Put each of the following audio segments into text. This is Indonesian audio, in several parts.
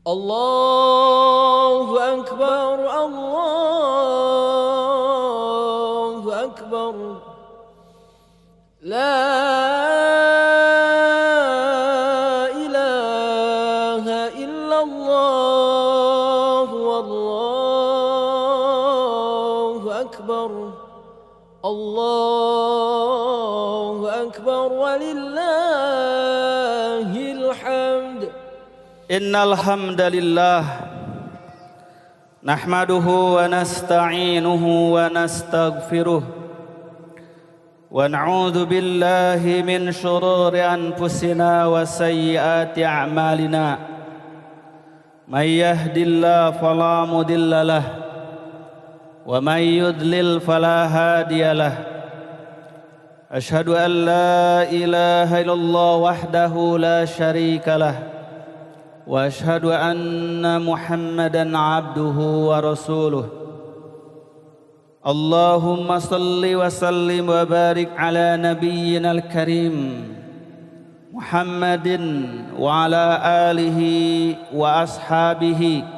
الله أكبر الله أكبر لا إله إلا الله والله أكبر الله أكبر ولله الحمد. Innal hamdalillah nahmaduhu wa nasta'inuhu wa nastaghfiruh wa na'udzu billahi min shururi anfusina wa sayyiati a'malina. May yahdihillahu fala mudilla lahu wa may yudlil fala hadiya lahu. Ashhadu an la ilaha illallah wahdahu la syarika lahu wa ashhadu anna Muhammadan abduhu wa rasuluh. Allahumma salli wa sallim wa barik ala nabiyyina al-karim Muhammadin wa ala alihi wa ashabihi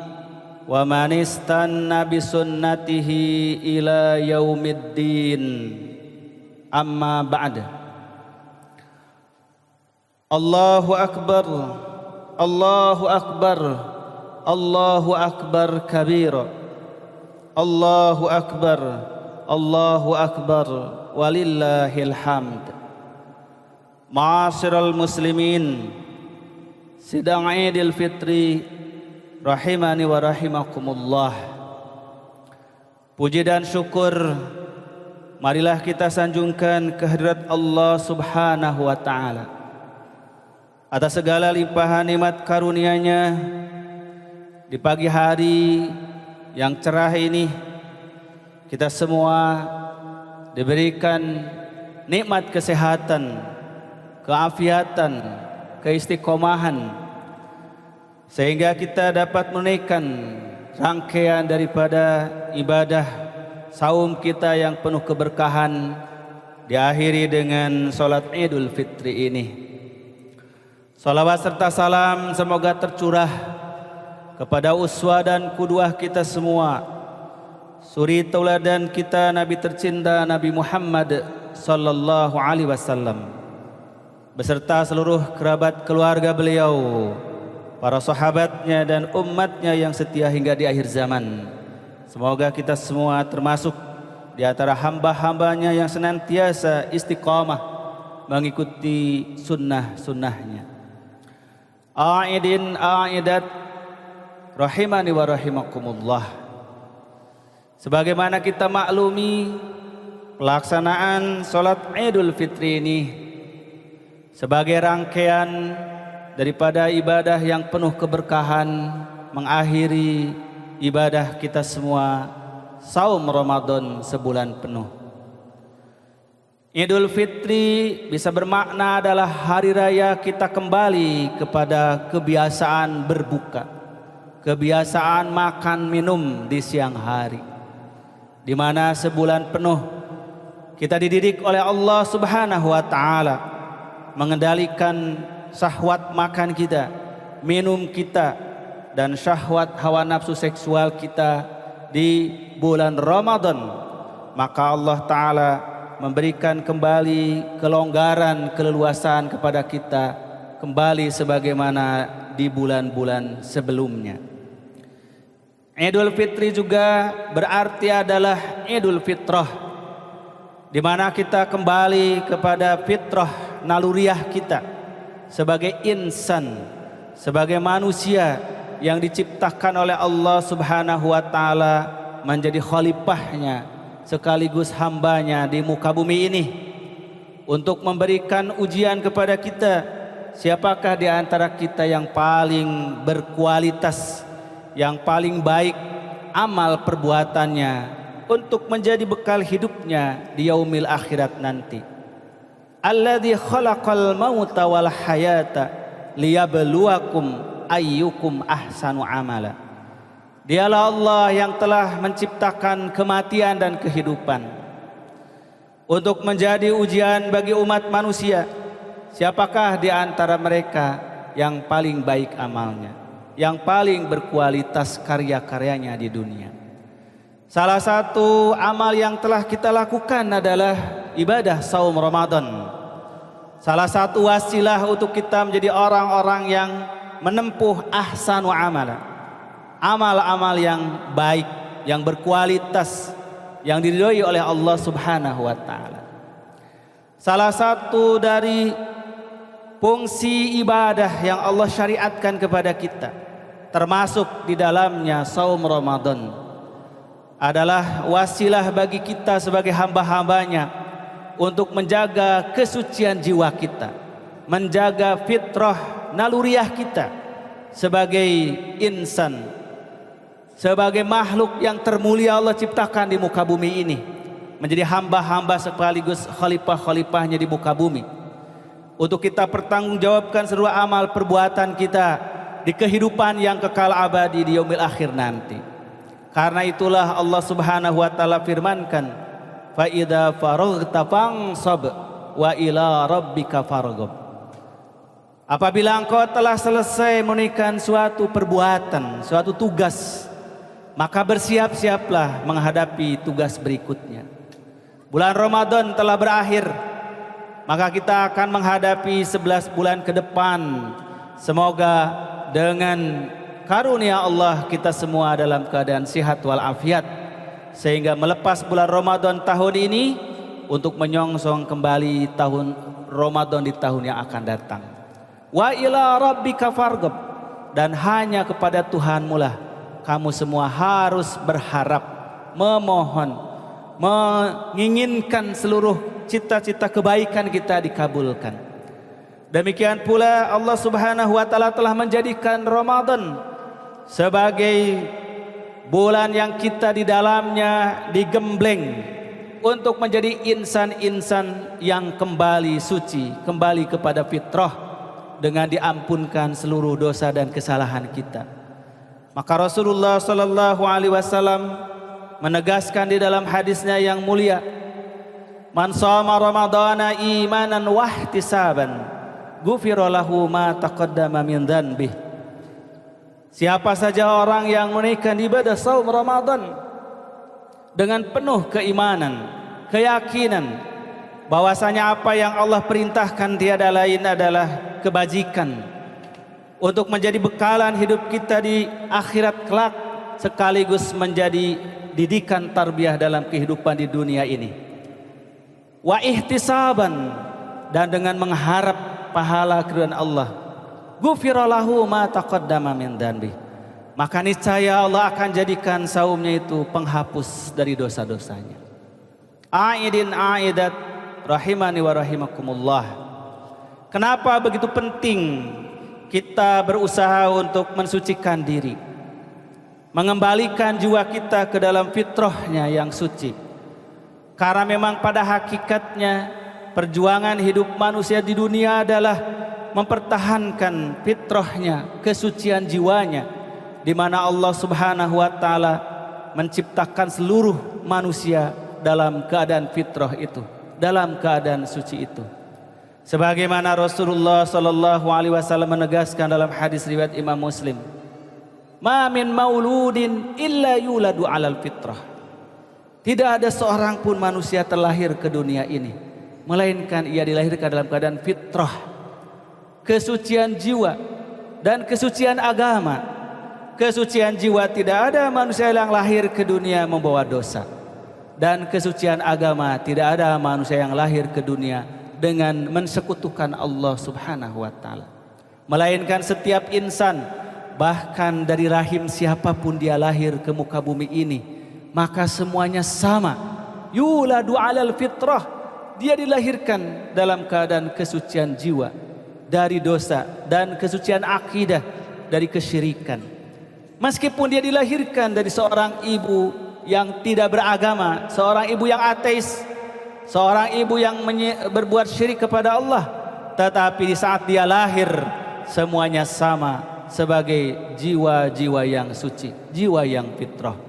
wa man istanna bi sunnatihi ila yaumiddin. Amma ba'd. Allahu akbar, Allahu akbar, Allahu akbar kabira, Allahu akbar, Allahu akbar walillahil hamd. Ma'asyiral muslimin, sidang Idul Fitri rahimani wa rahimakumullah. Puji dan syukur marilah kita sanjungkan kehadirat Allah Subhanahu wa taala atas segala limpahan nikmat karunia-Nya di pagi hari yang cerah ini. Kita semua diberikan nikmat kesehatan, keafiatan, keistiqomahan, sehingga kita dapat menunaikan rangkaian daripada ibadah saum kita yang penuh keberkahan, diakhiri dengan salat Idul Fitri ini. Salawat serta salam semoga tercurah kepada uswah dan qudwah kita semua, suri tauladan kita Nabi tercinta Nabi Muhammad sallallahu alaihi wasallam, beserta seluruh kerabat keluarga beliau, para sahabatnya dan umatnya yang setia hingga di akhir zaman. Semoga kita semua termasuk di antara hamba-hambanya yang senantiasa istiqamah mengikuti sunnah-sunnahnya. A'idin a'idat rahimani wa rahimakumullah. Sebagaimana kita maklumi, pelaksanaan salat Idul Fitri ini sebagai rangkaian daripada ibadah yang penuh keberkahan, mengakhiri ibadah kita semua saum Ramadan sebulan penuh. Idul Fitri bisa bermakna adalah hari raya kita kembali kepada kebiasaan berbuka, kebiasaan makan minum di siang hari, di mana sebulan penuh kita dididik oleh Allah Subhanahu wa taala mengendalikan syahwat makan kita, minum kita, dan syahwat hawa nafsu seksual kita di bulan Ramadan. Maka Allah Ta'ala memberikan kembali kelonggaran, keleluasan kepada kita kembali sebagaimana di bulan-bulan sebelumnya. Idul Fitri juga berarti adalah Idul Fitrah, di mana kita kembali kepada fitrah naluriah kita sebagai insan, sebagai manusia yang diciptakan oleh Allah Subhanahu wa taala menjadi khalifahnya sekaligus hambanya di muka bumi ini, untuk memberikan ujian kepada kita, siapakah di antara kita yang paling berkualitas, yang paling baik amal perbuatannya untuk menjadi bekal hidupnya di yaumil akhirat nanti. Alladzi khalaqal mauta wal hayata liyabluwakum ayyukum ahsanu amala. Dialah Allah yang telah menciptakan kematian dan kehidupan untuk menjadi ujian bagi umat manusia. Siapakah di antara mereka yang paling baik amalnya, yang paling berkualitas karya-karyanya di dunia. Salah satu amal yang telah kita lakukan adalah ibadah saum Ramadan. Salah satu wasilah untuk kita menjadi orang-orang yang menempuh ahsanu amala, amal-amal yang baik, yang berkualitas, yang diridhoi oleh Allah Subhanahu wa taala. Salah satu dari fungsi ibadah yang Allah syariatkan kepada kita, termasuk di dalamnya saum Ramadan, adalah wasilah bagi kita sebagai hamba-hambanya untuk menjaga kesucian jiwa kita, menjaga fitrah naluriah kita sebagai insan, sebagai makhluk yang termulia Allah ciptakan di muka bumi ini, menjadi hamba-hamba sekaligus khalifah-khalifahnya di muka bumi, untuk kita pertanggungjawabkan seluruh amal perbuatan kita di kehidupan yang kekal abadi di yaumil akhir nanti. Karena itulah Allah Subhanahu wa taala firmankan, fa idza faraghta fansab wa ila rabbika farghab. Apabila engkau telah selesai menunaikan suatu perbuatan, suatu tugas, maka bersiap-siaplah menghadapi tugas berikutnya. Bulan Ramadan telah berakhir, maka kita akan menghadapi 11 bulan ke depan. Semoga dengan karunia Allah kita semua dalam keadaan sehat walafiat, sehingga melepas bulan Ramadan tahun ini untuk menyongsong kembali tahun Ramadan di tahun yang akan datang. Wa ila rabbika farghab, dan hanya kepada Tuhanmu lah kamu semua harus berharap, memohon, menginginkan seluruh cita-cita kebaikan kita dikabulkan. Demikian pula Allah Subhanahu wa taala telah menjadikan Ramadan sebagai bulan yang kita di dalamnya digembleng untuk menjadi insan-insan yang kembali suci, kembali kepada fitrah dengan diampunkan seluruh dosa dan kesalahan kita. Maka Rasulullah sallallahu alaihi wasallam menegaskan di dalam hadisnya yang mulia, man shoma ramadhana imanan wahtisaban ghufira lahu ma taqaddama min dhanbih. Siapa saja orang yang menunaikan ibadah saum Ramadan dengan penuh keimanan, keyakinan bahwasanya apa yang Allah perintahkan tiada lain adalah kebajikan untuk menjadi bekalan hidup kita di akhirat kelak, sekaligus menjadi didikan tarbiyah dalam kehidupan di dunia ini. Wa ihtisaban, dan dengan mengharap pahala keridhaan Allah, ghufira lahu ma taqaddama min dhanbi, maka niscaya Allah akan jadikan saumnya itu penghapus dari dosa-dosanya. Aidin aidat rahimani wa rahimakumullah. Kenapa begitu penting kita berusaha untuk mensucikan diri, mengembalikan jiwa kita ke dalam fitrahnya yang suci? Karena memang pada hakikatnya perjuangan hidup manusia di dunia adalah mempertahankan fitrahnya, kesucian jiwanya, di mana Allah Subhanahu wa taala menciptakan seluruh manusia dalam keadaan fitrah itu, dalam keadaan suci itu. Sebagaimana Rasulullah sallallahu alaihi wasallam menegaskan dalam hadis riwayat Imam Muslim, ma min mauludin illa yuladu alal fitrah. Tidak ada seorang pun manusia terlahir ke dunia ini melainkan ia dilahirkan dalam keadaan fitrah, kesucian jiwa dan kesucian agama. Kesucian jiwa, tidak ada manusia yang lahir ke dunia membawa dosa, dan kesucian agama, tidak ada manusia yang lahir ke dunia dengan mensekutukan Allah Subhanahu wa taala. Melainkan setiap insan, bahkan dari rahim siapapun dia lahir ke muka bumi ini, maka semuanya sama. Yuladu alal fitrah, dia dilahirkan dalam keadaan kesucian jiwa dari dosa dan kesucian akidah dari kesyirikan. Meskipun dia dilahirkan dari seorang ibu yang tidak beragama, seorang ibu yang ateis, seorang ibu yang berbuat syirik kepada Allah, tetapi di saat dia lahir semuanya sama sebagai jiwa-jiwa yang suci, jiwa yang fitrah.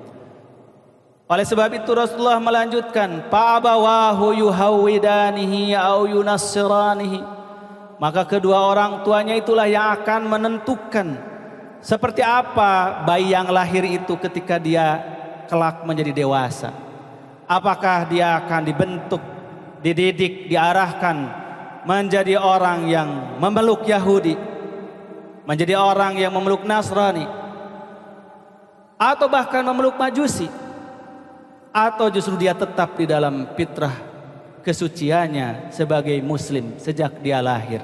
Oleh sebab itu Rasulullah melanjutkan, fa'abawahu yuhawwidanihi au yunassiranihi, maka kedua orang tuanya itulah yang akan menentukan Seperti apa bayi yang lahir itu ketika dia kelak menjadi dewasa? Apakah dia akan dibentuk, dididik, diarahkan menjadi orang yang memeluk Yahudi, menjadi orang yang memeluk Nasrani, atau bahkan memeluk Majusi, atau justru dia tetap di dalam fitrah kesuciannya sebagai muslim sejak dia lahir?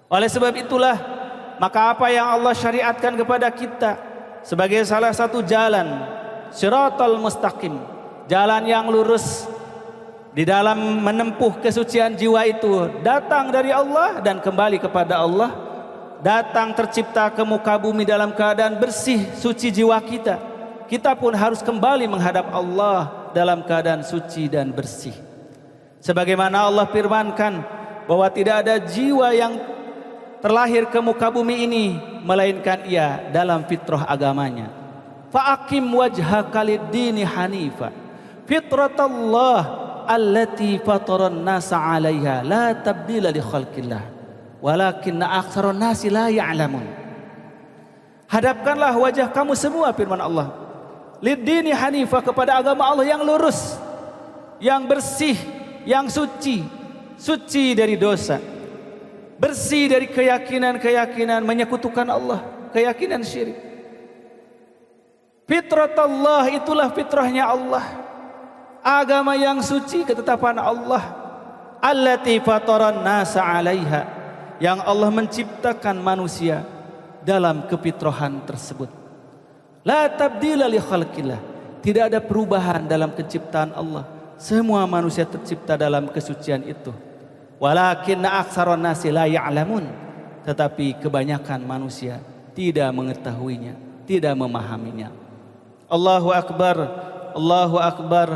Oleh sebab itulah, maka apa yang Allah syariatkan kepada kita sebagai salah satu jalan Shiratal Mustaqim, jalan yang lurus di dalam menempuh kesucian jiwa itu, datang dari Allah dan kembali kepada Allah, datang tercipta ke muka bumi dalam keadaan bersih, suci jiwa kita. Kita pun harus kembali menghadap Allah dalam keadaan suci dan bersih. Sebagaimana Allah firmankan bahwa tidak ada jiwa yang terlahir ke muka bumi ini melainkan ia dalam fitrah agamanya. Fa'aqim wajhaka lid-dini hanifa fitratallah allati fataran nasa 'alaiha la tabdila li khalqillah walakinna aktsaran nasi la ya'lamun. Hadapkanlah wajah kamu semua, firman Allah, lid-dini hanifa, kepada agama Allah yang lurus, yang bersih, yang suci, suci dari dosa, bersih dari keyakinan-keyakinan menyekutukan Allah, keyakinan syirik. Fitratullah, itulah fitrahnya Allah, agama yang suci, ketetapan Allah. Allati fataran nasa 'alaiha, yang Allah menciptakan manusia dalam kefitrahan tersebut. La tabdila li khalqillah, tidak ada perubahan dalam penciptaan Allah. Semua manusia tercipta dalam kesucian itu. Walakinna aktsaran nasi la ya'lamun, tetapi kebanyakan manusia tidak mengetahuinya, tidak memahaminya. Allahu akbar, Allahu akbar,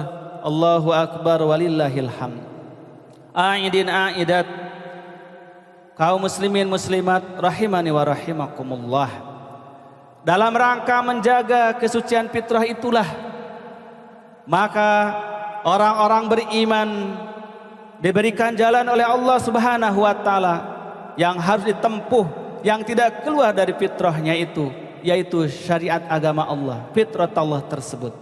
Allahu akbar, walillahil hamd. A'idin a'idat, kaum muslimin muslimat rahimani wa rahimakumullah. Dalam rangka menjaga kesucian fitrah itulah, maka orang-orang beriman diberikan jalan oleh Allah Subhanahu wa taala yang harus ditempuh, yang tidak keluar dari fitrahnya itu, yaitu syariat agama Allah, fitrah Allah tersebut.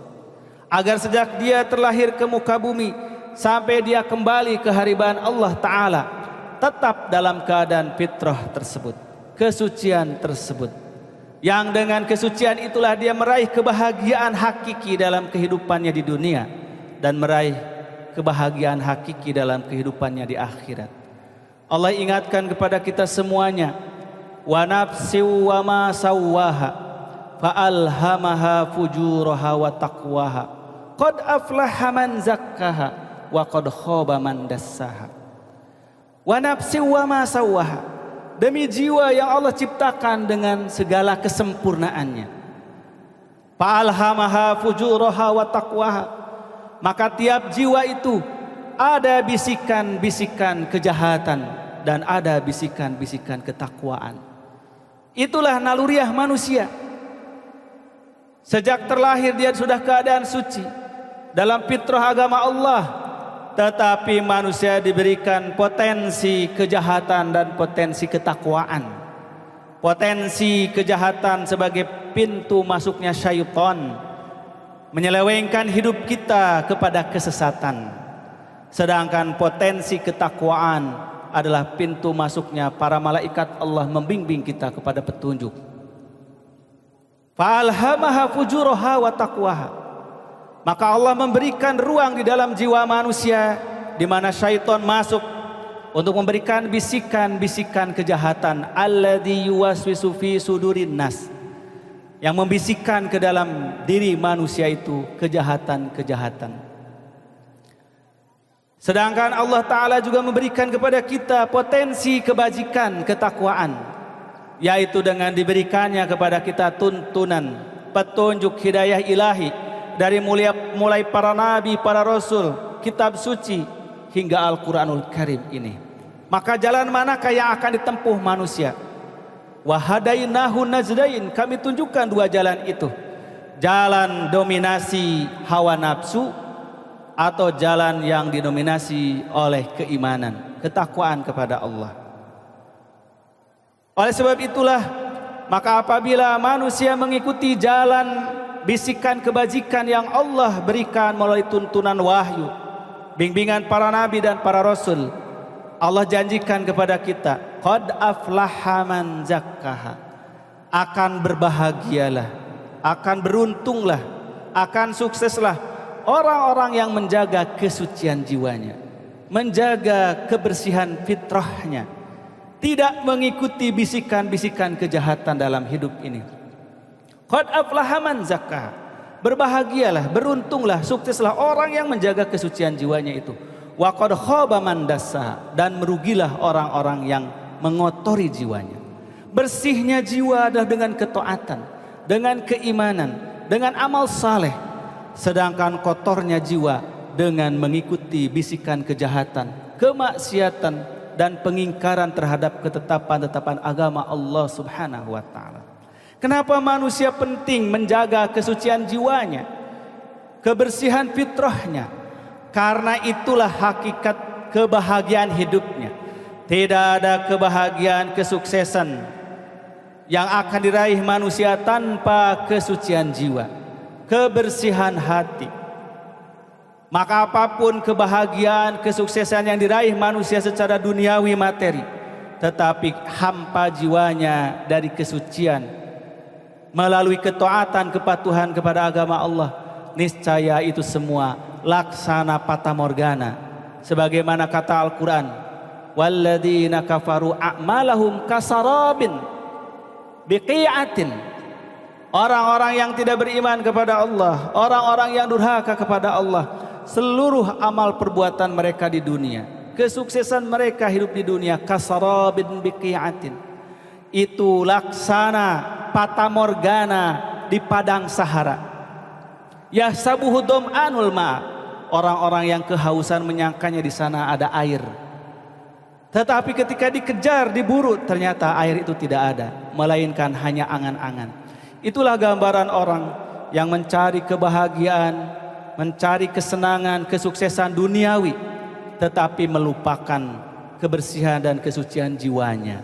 Agar sejak dia terlahir ke muka bumi sampai dia kembali ke hariban Allah taala, tetap dalam keadaan fitrah tersebut, kesucian tersebut. Yang dengan kesucian itulah dia meraih kebahagiaan hakiki dalam kehidupannya di dunia dan meraih kebahagiaan hakiki dalam kehidupannya di akhirat. Allah ingatkan kepada kita semuanya, wa nafsi wa ma sawwaha fa alhamaha fujuraha wa taqwaha qad aflaha man zakkaha wa qad khaba man dassaha. Wa nafsi wa ma sawwaha, demi jiwa yang Allah ciptakan dengan segala kesempurnaannya. Fa alhamaha fujuraha wa taqwaha, maka tiap jiwa itu ada bisikan-bisikan kejahatan dan ada bisikan-bisikan ketakwaan. Itulah naluriah manusia. Sejak terlahir dia sudah keadaan suci dalam fitrah agama Allah, tetapi manusia diberikan potensi kejahatan dan potensi ketakwaan. Potensi kejahatan sebagai pintu masuknya syaitan, menyelewengkan hidup kita kepada kesesatan. Sedangkan potensi ketakwaan adalah pintu masuknya para malaikat Allah membimbing kita kepada petunjuk. Fa'alhamaha fujuraha wa taqwaha, maka Allah memberikan ruang di dalam jiwa manusia di mana syaitan masuk untuk memberikan bisikan-bisikan kejahatan. Alladzi yuwaswisu fi sudurin nas, yang membisikkan ke dalam diri manusia itu kejahatan-kejahatan. Sedangkan Allah Ta'ala juga memberikan kepada kita potensi kebajikan, ketakwaan, yaitu dengan diberikannya kepada kita tuntunan, petunjuk hidayah ilahi dari mulai para nabi, para rasul, kitab suci hingga Al-Quranul Karim ini. Maka jalan manakah yang akan ditempuh manusia? Wahadainahu najdain, kami tunjukkan dua jalan itu. Jalan dominasi hawa nafsu atau jalan yang didominasi oleh keimanan, ketakwaan kepada Allah. Oleh sebab itulah Maka apabila manusia mengikuti jalan bisikan kebajikan yang Allah berikan melalui tuntunan wahyu, bimbingan para nabi dan para rasul, Allah janjikan kepada kita, qad aflaha man zakkaha, akan berbahagialah, akan beruntunglah, akan sukseslah orang-orang yang menjaga kesucian jiwanya, menjaga kebersihan fitrahnya, tidak mengikuti bisikan-bisikan kejahatan dalam hidup ini. Qad aflaha man zakkaha, berbahagialah, beruntunglah, sukseslah orang yang menjaga kesucian jiwanya itu. Wa qad khaba man dassaha, dan merugilah orang-orang yang mengotori jiwanya. Bersihnya jiwa adalah dengan ketaatan, dengan keimanan, dengan amal saleh. Sedangkan kotornya jiwa dengan mengikuti bisikan kejahatan, kemaksiatan, dan pengingkaran terhadap ketetapan-ketetapan agama Allah Subhanahu wa taala. Kenapa manusia penting menjaga kesucian jiwanya, kebersihan fitrahnya? Karena itulah hakikat kebahagiaan hidupnya. Tidak ada kebahagiaan, kesuksesan yang akan diraih manusia tanpa kesucian jiwa, kebersihan hati. Maka apapun kebahagiaan, kesuksesan yang diraih manusia secara duniawi materi, tetapi hampa jiwanya dari kesucian melalui ketaatan, kepatuhan kepada agama Allah, niscaya itu semua laksana fata morgana. Sebagaimana kata Al-Quran, walladzina kafaru a'malahum kasarabin biqi'atin, orang-orang yang tidak beriman kepada Allah, orang-orang yang durhaka kepada Allah, seluruh amal perbuatan mereka di dunia, kesuksesan mereka hidup di dunia, kasarabin biqi'atin, itu laksana fata morgana di padang Sahara. Yahsabuhu dham'anul ma, orang-orang yang kehausan menyangkanya di sana ada air. Tetapi ketika dikejar, diburu, ternyata air itu tidak ada, melainkan hanya angan-angan. Itulah gambaran orang yang mencari kebahagiaan, mencari kesenangan, kesuksesan duniawi, tetapi melupakan kebersihan dan kesucian jiwanya.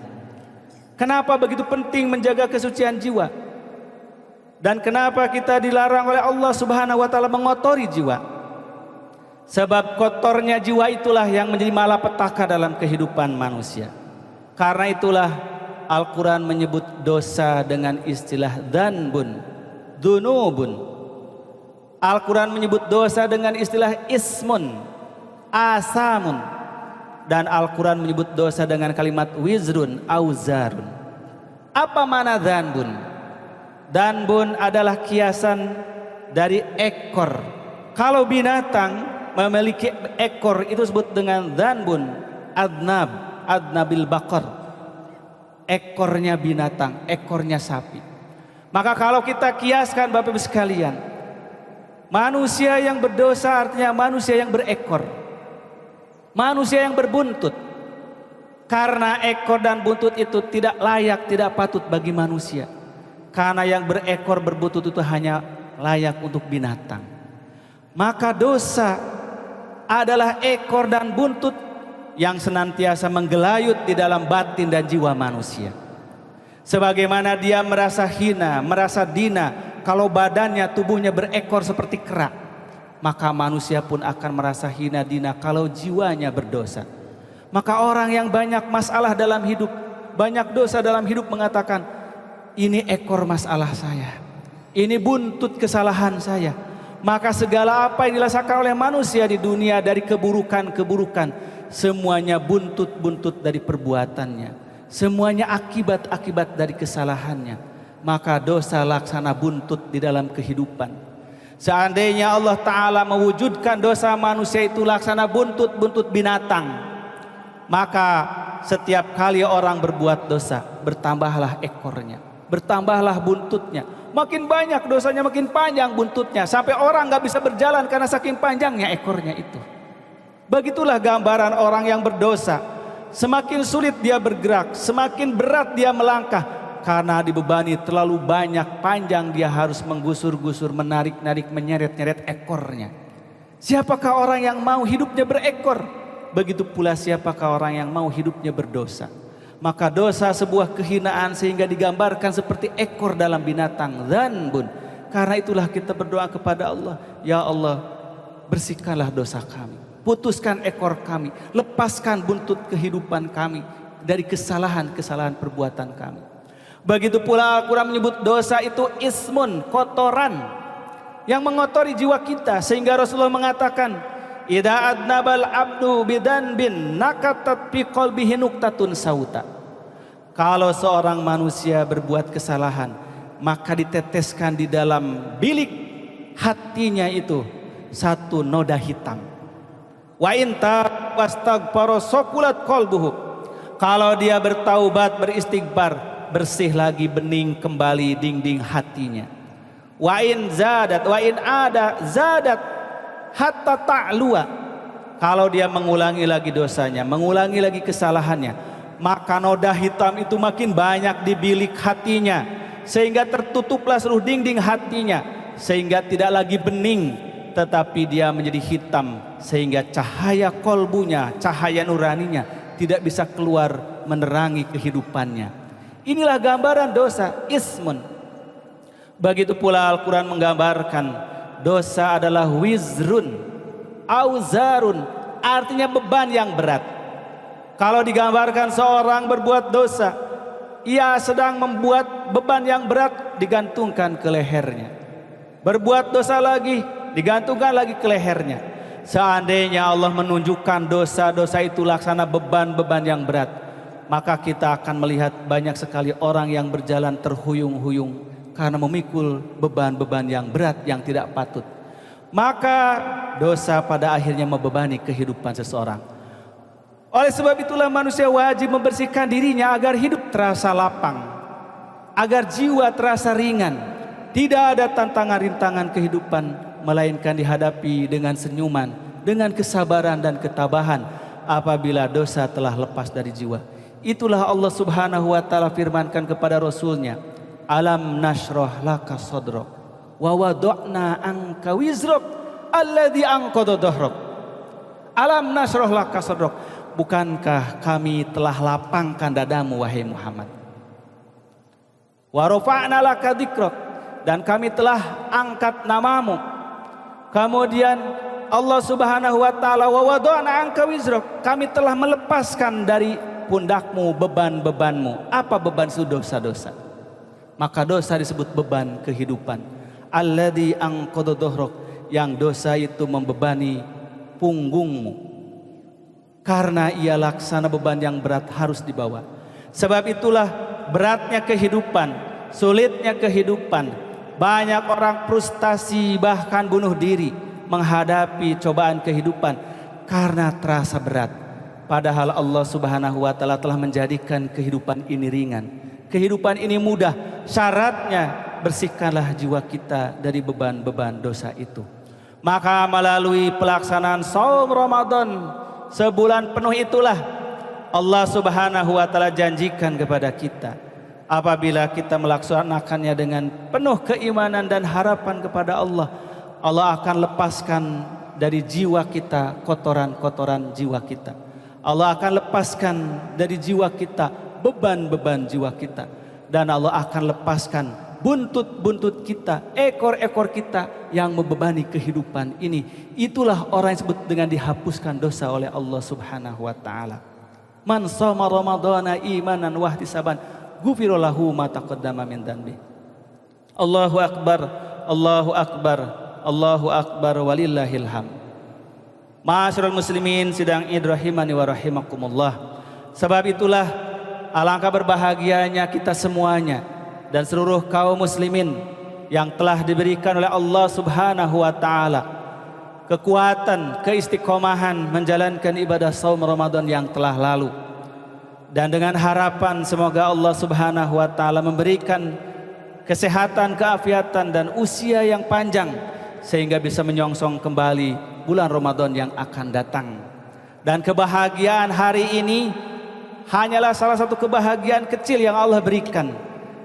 Kenapa begitu penting menjaga kesucian jiwa? Dan kenapa kita dilarang oleh Allah Subhanahu wa taala mengotori jiwa? Sebab kotornya jiwa itulah yang menjadi malapetaka dalam kehidupan manusia. Karena itulah Al-Quran menyebut dosa dengan istilah dzanbun, dzunubun. Al-Quran menyebut dosa dengan istilah ismun, asamun. Dan Al-Quran menyebut dosa dengan kalimat wizrun, auzarun. Apa makna dzanbun? Dzanbun adalah kiasan dari ekor. Kalau binatang memiliki ekor itu disebut dengan dzanbun, adnab, adnabil baqar. Ekornya binatang, ekornya sapi. Maka kalau kita kiaskan Bapak Ibu sekalian, manusia yang berdosa artinya manusia yang berekor, manusia yang berbuntut. Karena ekor dan buntut itu tidak layak, tidak patut bagi manusia. Karena yang berekor berbuntut itu hanya layak untuk binatang. Maka dosa adalah ekor dan buntut yang senantiasa menggelayut di dalam batin dan jiwa manusia. Sebagaimana dia merasa hina, merasa dina kalau badannya, tubuhnya berekor seperti kera, maka manusia pun akan merasa hina dina kalau jiwanya berdosa. Maka orang yang banyak masalah dalam hidup, banyak dosa dalam hidup mengatakan, ini ekor masalah saya, ini buntut kesalahan saya. Maka segala apa yang dirasakan oleh manusia di dunia dari keburukan-keburukan, semuanya buntut-buntut dari perbuatannya, semuanya akibat-akibat dari kesalahannya. Maka dosa laksana buntut di dalam kehidupan. Seandainya Allah Ta'ala mewujudkan dosa manusia itu laksana buntut-buntut binatang, maka setiap kali orang berbuat dosa, bertambahlah ekornya, bertambahlah buntutnya. Makin banyak dosanya, makin panjang buntutnya, sampai orang gak bisa berjalan karena saking panjangnya ekornya itu. Begitulah gambaran orang yang berdosa. Semakin sulit dia bergerak, semakin berat dia melangkah, karena dibebani terlalu banyak, panjang dia harus menggusur-gusur, menarik-narik, menyeret-nyeret ekornya. Siapakah orang yang mau hidupnya berekor? Begitu pula siapakah orang yang mau hidupnya berdosa? Maka dosa sebuah kehinaan sehingga digambarkan seperti ekor dalam binatang. Dzanbun. Karena itulah kita berdoa kepada Allah, ya Allah, bersihkanlah dosa kami, putuskan ekor kami, lepaskan buntut kehidupan kami dari kesalahan-kesalahan perbuatan kami. Begitu pula Al-Quran menyebut dosa itu ismun, kotoran yang mengotori jiwa kita, sehingga Rasulullah mengatakan, idza adnabal abdu bidanbin nakatat fi qalbihi nuqtatun sauta. Kalau seorang manusia berbuat kesalahan, maka diteteskan di dalam bilik hatinya itu satu noda hitam. Wa inta wastaghfara saqulat qalbuhu. Kalau dia bertaubat, beristighfar, bersih lagi, bening kembali dinding hatinya. Wa in ada zadat hatta ta'lua. Kalau dia mengulangi lagi dosanya, mengulangi lagi kesalahannya, maka noda hitam itu makin banyak di bilik hatinya, sehingga tertutuplah seluruh dinding hatinya, sehingga tidak lagi bening, tetapi dia menjadi hitam, sehingga cahaya kolbunya, cahaya nuraninya tidak bisa keluar menerangi kehidupannya. Inilah gambaran dosa, ismun. Begitu pula Al-Quran menggambarkan dosa adalah wizrun, auzarun, artinya beban yang berat. Kalau digambarkan seorang berbuat dosa, ia sedang membuat beban yang berat digantungkan ke lehernya. Berbuat dosa lagi, digantungkan lagi ke lehernya. Seandainya Allah menunjukkan dosa-dosa itu laksana beban-beban yang berat, maka kita akan melihat banyak sekali orang yang berjalan terhuyung-huyung karena memikul beban-beban yang berat yang tidak patut. Maka dosa pada akhirnya membebani kehidupan seseorang. Oleh sebab itulah manusia wajib membersihkan dirinya agar hidup terasa lapang, agar jiwa terasa ringan. Tidak ada tantangan-rintangan kehidupan, melainkan dihadapi dengan senyuman, dengan kesabaran dan ketabahan apabila dosa telah lepas dari jiwa. Itulah Allah Subhanahu wa ta'ala firmankan kepada Rasulnya, alam nashrah laka sadrak wa wada'na anka wizrak alladhi anqadha dhahrak. Alam nashrah laka sadrak. Bukankah kami telah lapangkan dadamu wahai Muhammad? Wa rafa'na laka dzikrak, dan kami telah angkat namamu. Kemudian Allah Subhanahu wa taala, wa wada'na anka wizrak, kami telah melepaskan dari pundakmu beban-bebanmu. Apa beban itu? Dosa-dosa. Maka dosa disebut beban kehidupan. Alladzi anqadha dhahrak, yang dosa itu membebani punggungmu. Karena ia laksana beban yang berat harus dibawa. Sebab itulah beratnya kehidupan, sulitnya kehidupan. Banyak orang frustasi bahkan bunuh diri menghadapi cobaan kehidupan karena terasa berat. Padahal Allah Subhanahu wa ta'ala telah menjadikan kehidupan ini ringan, kehidupan ini mudah. Syaratnya bersihkanlah jiwa kita dari beban-beban dosa itu. Maka melalui pelaksanaan saum Ramadan sebulan penuh itulah Allah Subhanahu wa ta'ala janjikan kepada kita, apabila kita melaksanakannya dengan penuh keimanan dan harapan kepada Allah, Allah akan lepaskan dari jiwa kita kotoran-kotoran jiwa kita. Allah akan lepaskan dari jiwa kita beban-beban jiwa kita, dan Allah akan lepaskan buntut-buntut kita, ekor-ekor kita yang membebani kehidupan ini. Itulah orang yang disebut dengan dihapuskan dosa oleh Allah Subhanahu wa ta'ala. Man shoma ramadhana imanan wa ihtisaban ghufira lahu ma taqaddama min dhanbi. Allahu akbar, Allahu akbar, Allahu akbar, walillahil hamd. Ma'asyiral muslimin sidang Id rahimani wa rahimakumullah. Sebab itulah alangkah berbahagianya kita semuanya dan seluruh kaum muslimin yang telah diberikan oleh Allah Subhanahu wa ta'ala kekuatan, keistiqomahan menjalankan ibadah saum Ramadan yang telah lalu. Dan dengan harapan semoga Allah Subhanahu wa ta'ala memberikan kesehatan, keafiatan dan usia yang panjang sehingga bisa menyongsong kembali bulan Ramadan yang akan datang. Dan kebahagiaan hari ini hanyalah salah satu kebahagiaan kecil yang Allah berikan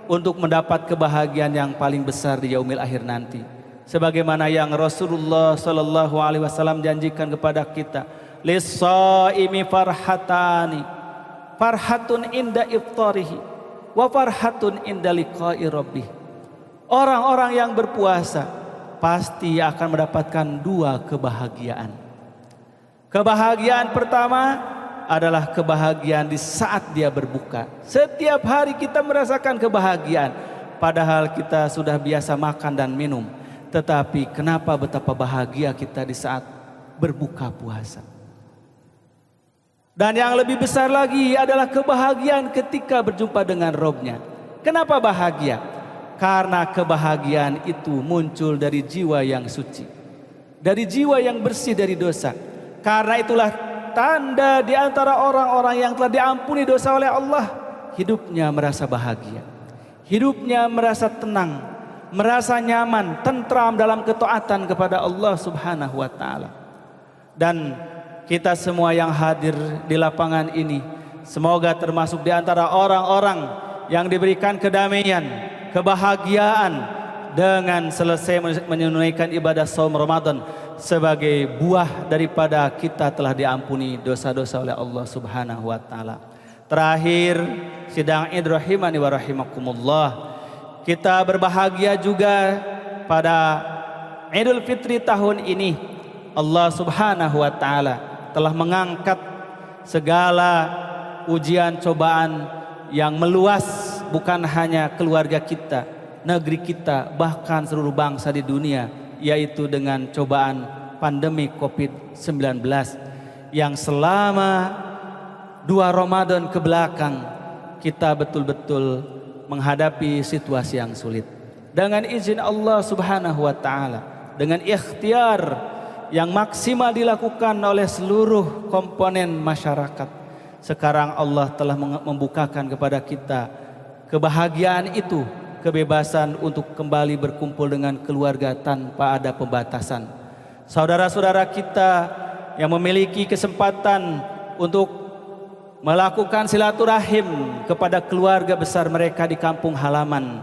untuk mendapat kebahagiaan yang paling besar di yaumil akhir nanti. Sebagaimana yang Rasulullah sallallahu alaihi wasallam janjikan kepada kita, lis-shaimi farhatani, farhatun inda iftarihi wa farhatun inda liqa'i rabbih. Orang-orang yang berpuasa pasti akan mendapatkan dua kebahagiaan. Kebahagiaan pertama adalah kebahagiaan di saat dia berbuka. Setiap hari kita merasakan kebahagiaan, padahal kita sudah biasa makan dan minum. Tetapi kenapa betapa bahagia kita di saat berbuka puasa. Dan yang lebih besar lagi adalah kebahagiaan ketika berjumpa dengan Robnya. Kenapa bahagia? Karena kebahagiaan itu muncul dari jiwa yang suci, dari jiwa yang bersih dari dosa. Karena itulah tanda di antara orang-orang yang telah diampuni dosa oleh Allah, hidupnya merasa bahagia, hidupnya merasa tenang, merasa nyaman, tentram dalam ketaatan kepada Allah Subhanahu wa taala. Dan kita semua yang hadir di lapangan ini semoga termasuk di antara orang-orang yang diberikan kedamaian, kebahagiaan dengan selesai menunaikan ibadah saum Ramadan sebagai buah daripada kita telah diampuni dosa-dosa oleh Allah Subhanahu wa taala. Terakhir, sidang Id rahimani wa rahimakumullah, kita berbahagia juga pada Idul Fitri tahun ini. Allah Subhanahu wa taala telah mengangkat segala ujian cobaan yang meluas, bukan hanya keluarga kita, negeri kita, bahkan seluruh bangsa di dunia, yaitu dengan cobaan pandemi COVID-19 yang selama 2 Ramadan ke belakang kita betul-betul menghadapi situasi yang sulit. Dengan izin Allah Subhanahu wa taala, dengan ikhtiar yang maksimal dilakukan oleh seluruh komponen masyarakat, sekarang Allah telah membukakan kepada kita kebahagiaan itu, kebebasan untuk kembali berkumpul dengan keluarga tanpa ada pembatasan. Saudara-saudara kita yang memiliki kesempatan untuk melakukan silaturahim kepada keluarga besar mereka di kampung halaman,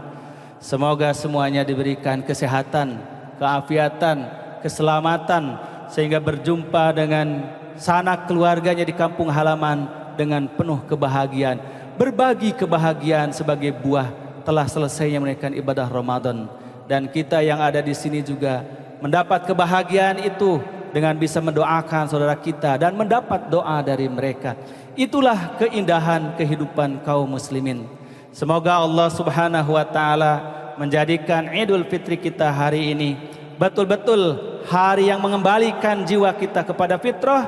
semoga semuanya diberikan kesehatan, keafiatan, keselamatan, sehingga berjumpa dengan sanak keluarganya di kampung halaman dengan penuh kebahagiaan, berbagi kebahagiaan sebagai buah telah selesainya menunaikan ibadah Ramadan. Dan kita yang ada di sini juga mendapat kebahagiaan itu dengan bisa mendoakan saudara kita dan mendapat doa dari mereka. Itulah keindahan kehidupan kaum muslimin. Semoga Allah Subhanahu wa taala menjadikan Idul Fitri kita hari ini betul-betul hari yang mengembalikan jiwa kita kepada fitrah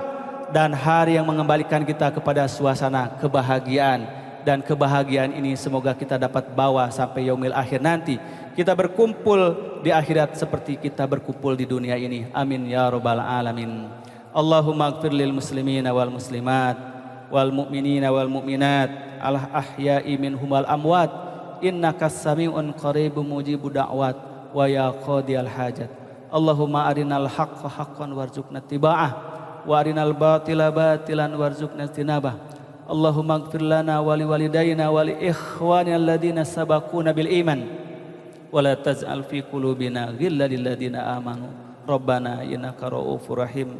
dan hari yang mengembalikan kita kepada suasana kebahagiaan. Dan kebahagiaan ini semoga kita dapat bawa sampai yaumil akhir nanti, kita berkumpul di akhirat seperti kita berkumpul di dunia ini. Amin ya rabbal alamin. Allahumma ighfir lil muslimina wal muslimat wal mu'minina wal mu'minat al ahya'i minhum wal amwat innaka sami'un qaribun mujibud da'wat wa ya qadiyal hajat. Allahumma arinal haqqa haqqan warzuqna tiba'ah wa arinal batila batilan warzuqna tinabah. Allahumma ighfir lana wa liwalidayna wa li ikhwanina alladhina sabaquna bil iman wa la taj'al fi qulubina ghillan lil ladzina amanu rabbana innaka ra'ufur rahim.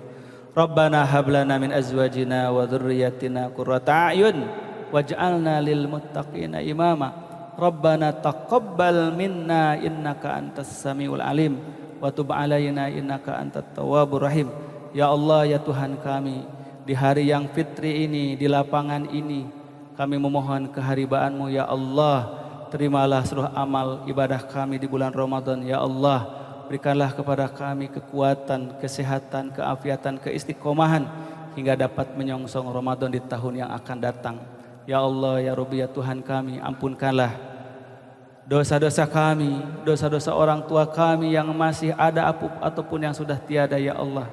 Rabbana hab lana min azwajina wa dhurriyyatina qurrata a'yun waj'alna lil muttaqina imama. Rabbana taqabbal minna innaka antas samiul alim wa tub alaina innaka antat tawwabur rahim. Ya Allah, ya Tuhan kami, di hari yang fitri ini, di lapangan ini, kami memohon keharibaanmu ya Allah. Terimalah seluruh amal ibadah kami di bulan Ramadan ya Allah. Berikanlah kepada kami kekuatan, kesehatan, keafiatan, keistiqomahan hingga dapat menyongsong Ramadan di tahun yang akan datang. Ya Allah, ya Rabbi, ya Tuhan kami, ampunkanlah dosa-dosa kami, dosa-dosa orang tua kami yang masih ada ataupun yang sudah tiada ya Allah.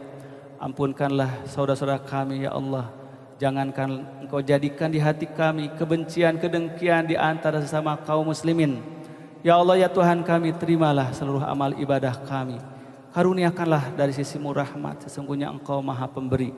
Ampunkanlah saudara-saudara kami ya Allah. Jangankan Engkau jadikan di hati kami kebencian, kedengkian di antara sesama kaum muslimin. Ya Allah, ya Tuhan kami, terimalah seluruh amal ibadah kami. Karuniakanlah dari sisimu rahmat, sesungguhnya Engkau maha pemberi.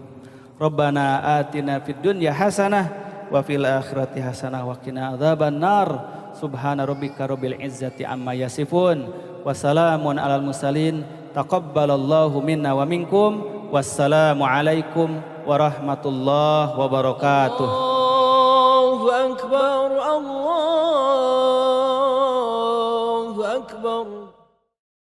Rabbana atina fid dunya hasanah wa fil akhirati hasanah wa qina adzaban nar. Subhana rabbika rabbil izzati amma yasifun wa salamun alal mursalin. Taqabbalallahu minna wa minkum. Wassalamualaikum warahmatullahi wabarakatuh. أكبر الله أكبر